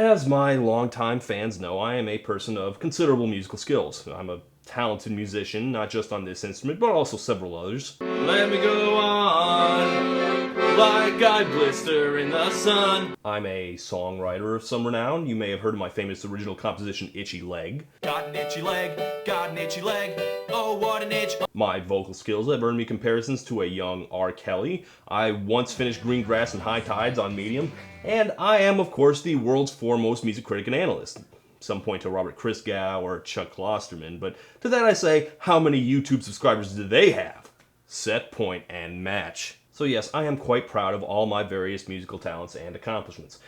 As my longtime fans know, I am a person of considerable musical skills. I'm a talented musician, not just on this instrument, but also several others. Let me go on, like I blister in the sun. I'm a songwriter of some renown. You may have heard of my famous original composition, Itchy Leg. Got an itchy leg, got an itchy leg, oh what an itch. My vocal skills have earned me comparisons to a young R. Kelly. I once finished Greengrass and High Tides on Medium, and I am, of course, the world's foremost music critic and analyst. Some point to Robert Christgau or Chuck Klosterman, but to that I say, how many YouTube subscribers do they have? Set point and match. So yes, I am quite proud of all my various musical talents and accomplishments.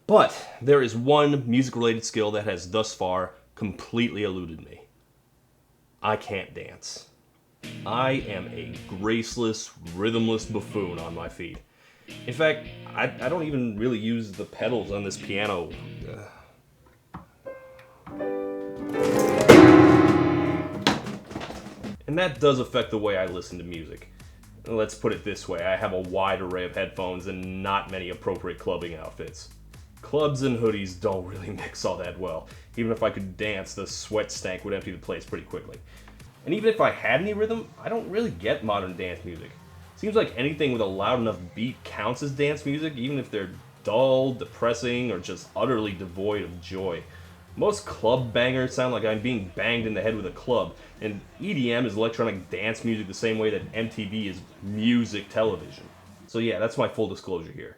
But there is one music-related skill that has thus far completely eluded me. I can't dance. I am a graceless, rhythmless buffoon on my feet. In fact, I don't even really use the pedals on this piano. And that does affect the way I listen to music. Let's put it this way, I have a wide array of headphones and not many appropriate clubbing outfits. Clubs and hoodies don't really mix all that well. Even if I could dance, the sweat stank would empty the place pretty quickly. And even if I had any rhythm, I don't really get modern dance music. Seems like anything with a loud enough beat counts as dance music, even if they're dull, depressing, or just utterly devoid of joy. Most club bangers sound like I'm being banged in the head with a club, and EDM is electronic dance music the same way that MTV is music television. So yeah, that's my full disclosure here.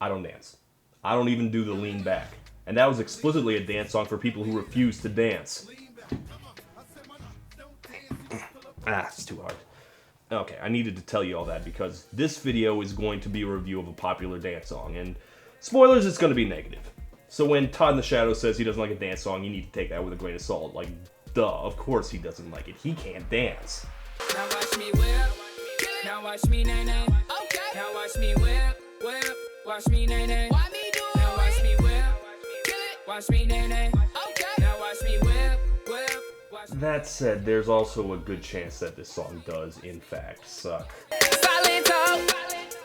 I don't dance. I don't even do the lean back. And that was explicitly a dance song for people who refuse to dance. It's too hard. Okay, I needed to tell you all that because this video is going to be a review of a popular dance song, and spoilers, it's going to be negative. So when Todd in the Shadows says he doesn't like a dance song, you need to take that with a grain of salt. Like, duh, of course he doesn't like it. He can't dance. Now watch me whip, now watch me nay-nay. Okay. Now watch me whip, watch me nay-nay. Why me do it? Now watch me whip, watch me nay-nay. Okay. Now watch me whip, watch me. That said, there's also a good chance that this song does, in fact, suck. Silento.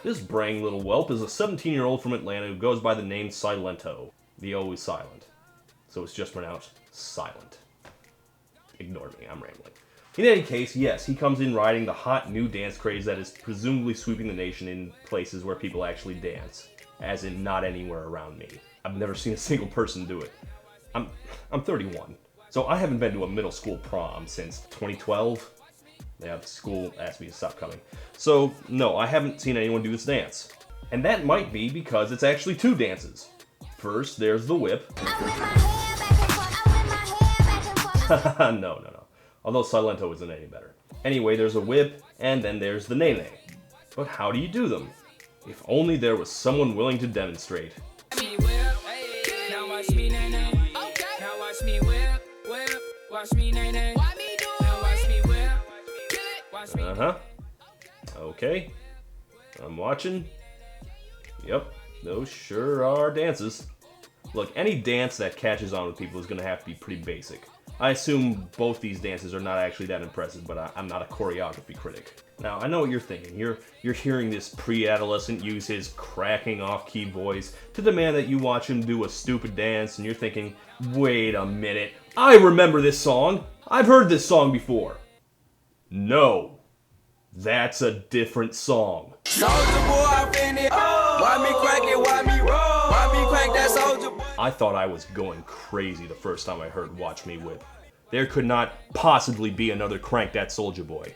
This braying little whelp is a 17-year-old from Atlanta who goes by the name Silento. The O is silent, so it's just pronounced silent. Ignore me, I'm rambling. In any case, yes, he comes in riding the hot new dance craze that is presumably sweeping the nation in places where people actually dance, as in not anywhere around me. I've never seen a single person do it. I'm 31, so I haven't been to a middle school prom since 2012. Yeah, the school asked me to stop coming. So, no, I haven't seen anyone do this dance. And that might be because it's actually two dances. First, there's the whip. No. Although Silento isn't any better. Anyway, there's a whip, and then there's the nay-nay. But how do you do them? If only there was someone willing to demonstrate. Now watch me nay-nay. Okay. Now watch me whip, watch me nay-nay. Why me do it? Now watch me whip, watch me. Uh-huh. Okay. I'm watching. Yep. Those sure are dances. Look, any dance that catches on with people is going to have to be pretty basic. I assume both these dances are not actually that impressive, but I'm not a choreography critic. Now, I know what you're thinking. You're hearing this pre-adolescent use his cracking off-key voice to demand that you watch him do a stupid dance, and you're thinking, wait a minute, I remember this song! I've heard this song before! No. That's a different song. Soulja Boy, I finna, why me crack it, why me roll? Why me crack that Soulja Boy? I thought I was going crazy the first time I heard Watch Me Whip. There could not possibly be another Crank That Soulja Boy.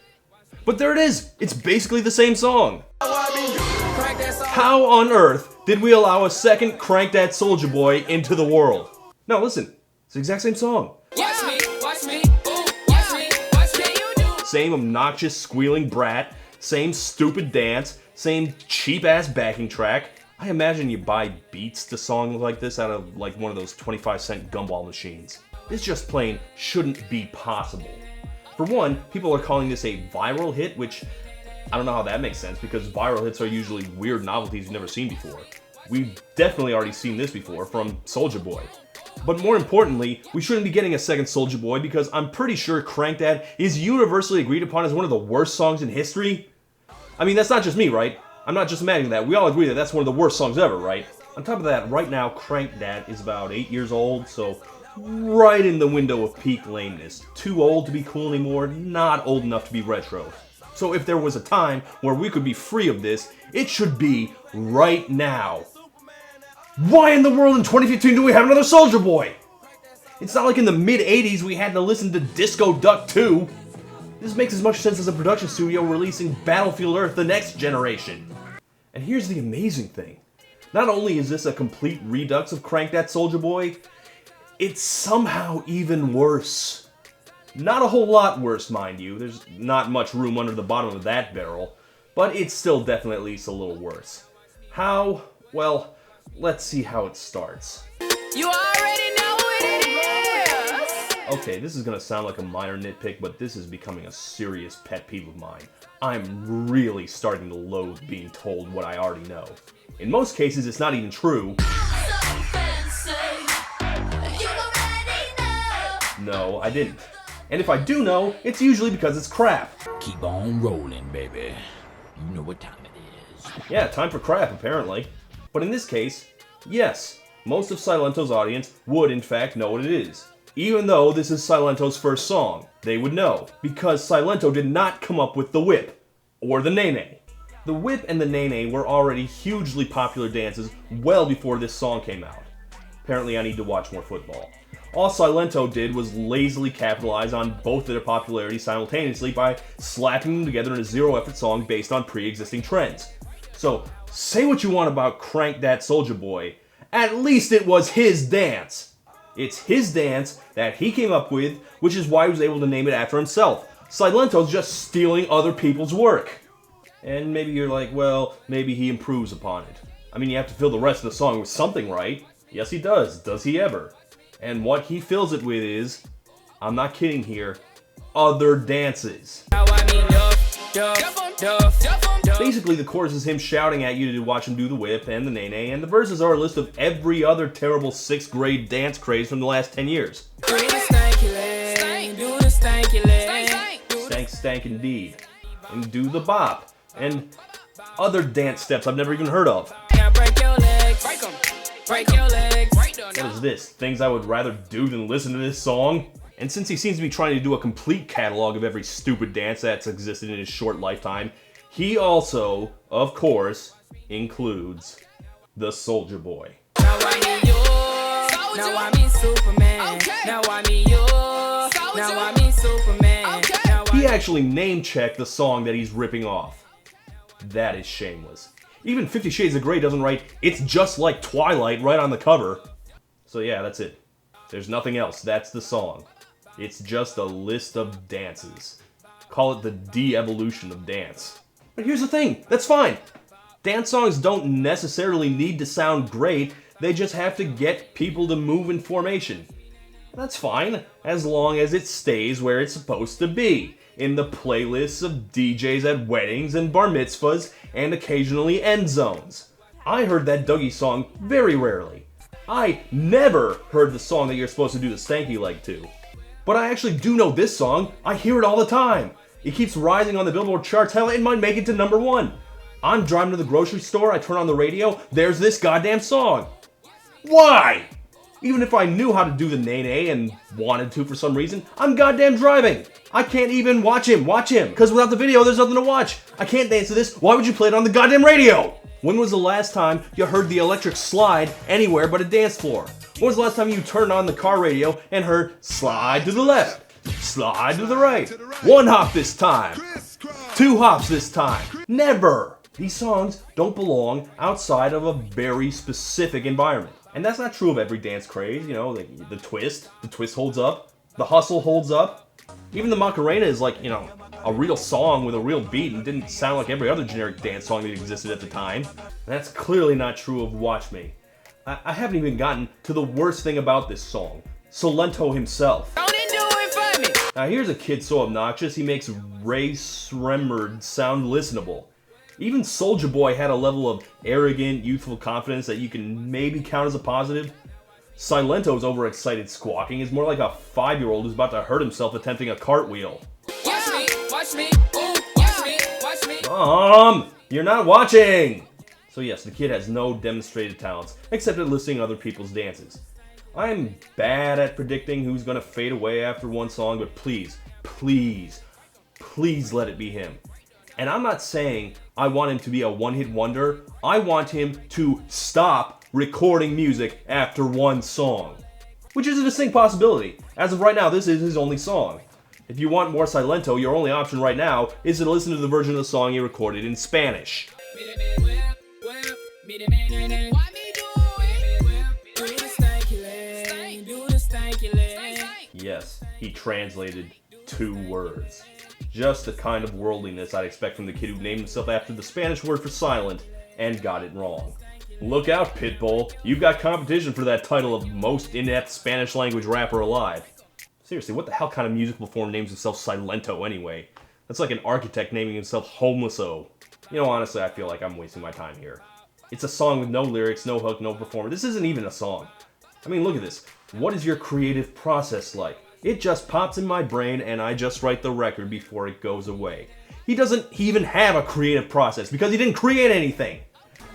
But there it is! It's basically the same song! Why me crack that Soulja How on earth did we allow a second Crank That Soulja Boy into the world? No, listen. It's the exact same song. Watch me, ooh, watch me, you do. Same obnoxious squealing brat, same stupid dance, same cheap-ass backing track. I imagine you buy beats to songs like this out of like one of those 25-cent gumball machines. This just plain shouldn't be possible. For one, people are calling this a viral hit, which I don't know how that makes sense because viral hits are usually weird novelties you've never seen before. We've definitely already seen this before from Soulja Boy. But more importantly, we shouldn't be getting a second Soulja Boy because I'm pretty sure Crank That is universally agreed upon as one of the worst songs in history. I mean, that's not just me, right? I'm not just imagining that. We all agree that that's one of the worst songs ever, right? On top of that, right now, Crank That is about 8 years old, so right in the window of peak lameness. Too old to be cool anymore, not old enough to be retro. So if there was a time where we could be free of this, it should be right now. Why in the world in 2015 do we have another Soulja Boy? It's not like in the mid-80s we had to listen to Disco Duck 2. This makes as much sense as a production studio releasing Battlefield Earth: The Next Generation. And here's the amazing thing. Not only is this a complete redux of Crank That Soulja Boy, it's somehow even worse. Not a whole lot worse, mind you. There's not much room under the bottom of that barrel, but it's still definitely at least a little worse. How? Well, let's see how it starts. You already know what it is. Okay, this is gonna sound like a minor nitpick, but this is becoming a serious pet peeve of mine. I'm really starting to loathe being told what I already know. In most cases, it's not even true. No, I didn't. And if I do know, it's usually because it's crap. Keep on rolling, baby. You know what time it is. Yeah, time for crap, apparently. But in this case, yes, most of Silento's audience would in fact know what it is. Even though this is Silento's first song, they would know, because Silento did not come up with the whip, or the nene. The whip and the nene were already hugely popular dances well before this song came out. Apparently I need to watch more football. All Silento did was lazily capitalize on both of their popularity simultaneously by slapping them together in a zero-effort song based on pre-existing trends. So, say what you want about Crank That Soulja Boy, at least it was his dance. It's his dance that he came up with, which is why he was able to name it after himself. Silento's just stealing other people's work. And maybe you're like, well, maybe he improves upon it. I mean, you have to fill the rest of the song with something, right? Yes, he does. Does he ever? And what he fills it with is, I'm not kidding here, other dances. Basically, the chorus is him shouting at you to watch him do the whip and the nene, and the verses are a list of every other terrible 6th grade dance craze from the last 10 years. Stank, stank indeed. And do the bop. And other dance steps I've never even heard of. What is this? Things I would rather do than listen to this song? And since he seems to be trying to do a complete catalog of every stupid dance that's existed in his short lifetime, he also, of course, includes the Soulja Boy. Now I'm in Superman. Now I'm in you. Now I'm in Superman. He actually name-checked the song that he's ripping off. That is shameless. Even 50 Shades of Grey doesn't write, "It's just like Twilight" right on the cover. So yeah, that's it. There's nothing else. That's the song. It's just a list of dances. Call it the de-evolution of dance. But here's the thing, that's fine. Dance songs don't necessarily need to sound great, they just have to get people to move in formation. That's fine, as long as it stays where it's supposed to be, in the playlists of DJs at weddings and bar mitzvahs, and occasionally end zones. I heard that Dougie song very rarely. I never heard the song that you're supposed to do the stanky leg to. But I actually do know this song, I hear it all the time. It keeps rising on the Billboard charts, hell, it might make it to #1. I'm driving to the grocery store, I turn on the radio, there's this goddamn song. Why? Even if I knew how to do the nene and wanted to for some reason, I'm goddamn driving. I can't even watch him, because without the video, there's nothing to watch. I can't dance to this, why would you play it on the goddamn radio? When was the last time you heard the electric slide anywhere but a dance floor? When was the last time you turned on the car radio and heard slide to the left, slide to the right, 1 hop this time, 2 hops this time? Never! These songs don't belong outside of a very specific environment. And that's not true of every dance craze, you know, the twist holds up, the hustle holds up. Even the Macarena is like, you know, a real song with a real beat and didn't sound like every other generic dance song that existed at the time. And that's clearly not true of Watch Me. I haven't even gotten to the worst thing about this song, Silento himself. Don't do it for me. Now here's a kid so obnoxious he makes Ray Sremmurd sound listenable. Even Soulja Boy had a level of arrogant, youthful confidence that you can maybe count as a positive. Silento's overexcited squawking is more like a 5-year-old who's about to hurt himself attempting a cartwheel. Watch me, ooh, watch me, watch me. You're not watching! So yes, the kid has no demonstrated talents, except at listing other people's dances. I'm bad at predicting who's gonna fade away after one song, but please, please, please let it be him. And I'm not saying I want him to be a one-hit wonder. I want him to stop recording music after one song, which is a distinct possibility. As of right now, this is his only song. If you want more Silento, your only option right now is to listen to the version of the song he recorded in Spanish. Yes, he translated 2 words. Just the kind of worldliness I'd expect from the kid who named himself after the Spanish word for silent and got it wrong. Look out, Pitbull. You've got competition for that title of most inept Spanish language rapper alive. Seriously, what the hell kind of musical form names himself Silento anyway? That's like an architect naming himself Homeless-o. You know, honestly, I feel like I'm wasting my time here. It's a song with no lyrics, no hook, no performer. This isn't even a song. I mean, look at this. What is your creative process like? It just pops in my brain and I just write the record before it goes away. He doesn't even have a creative process because he didn't create anything.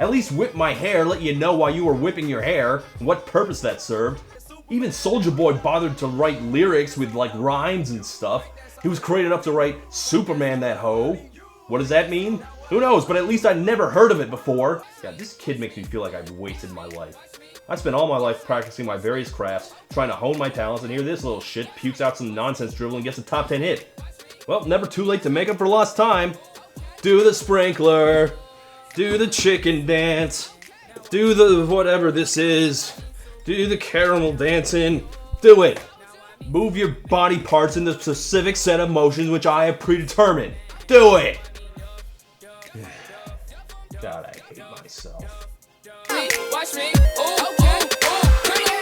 At least Whip My Hair let you know why you were whipping your hair and what purpose that served. Even Soulja Boy bothered to write lyrics with like rhymes and stuff. He was crazy enough to write Superman that hoe. What does that mean? Who knows, but at least I'd never heard of it before. Yeah, this kid makes me feel like I've wasted my life. I spent all my life practicing my various crafts, trying to hone my talents, and here this little shit pukes out some nonsense dribble and gets a top 10 hit. Well, never too late to make up for lost time. Do the sprinkler. Do the chicken dance. Do the whatever this is. Do the caramel dancing. Do it. Move your body parts in the specific set of motions which I have predetermined. Do it. God, I hate myself. Watch me, ooh, okay, ooh,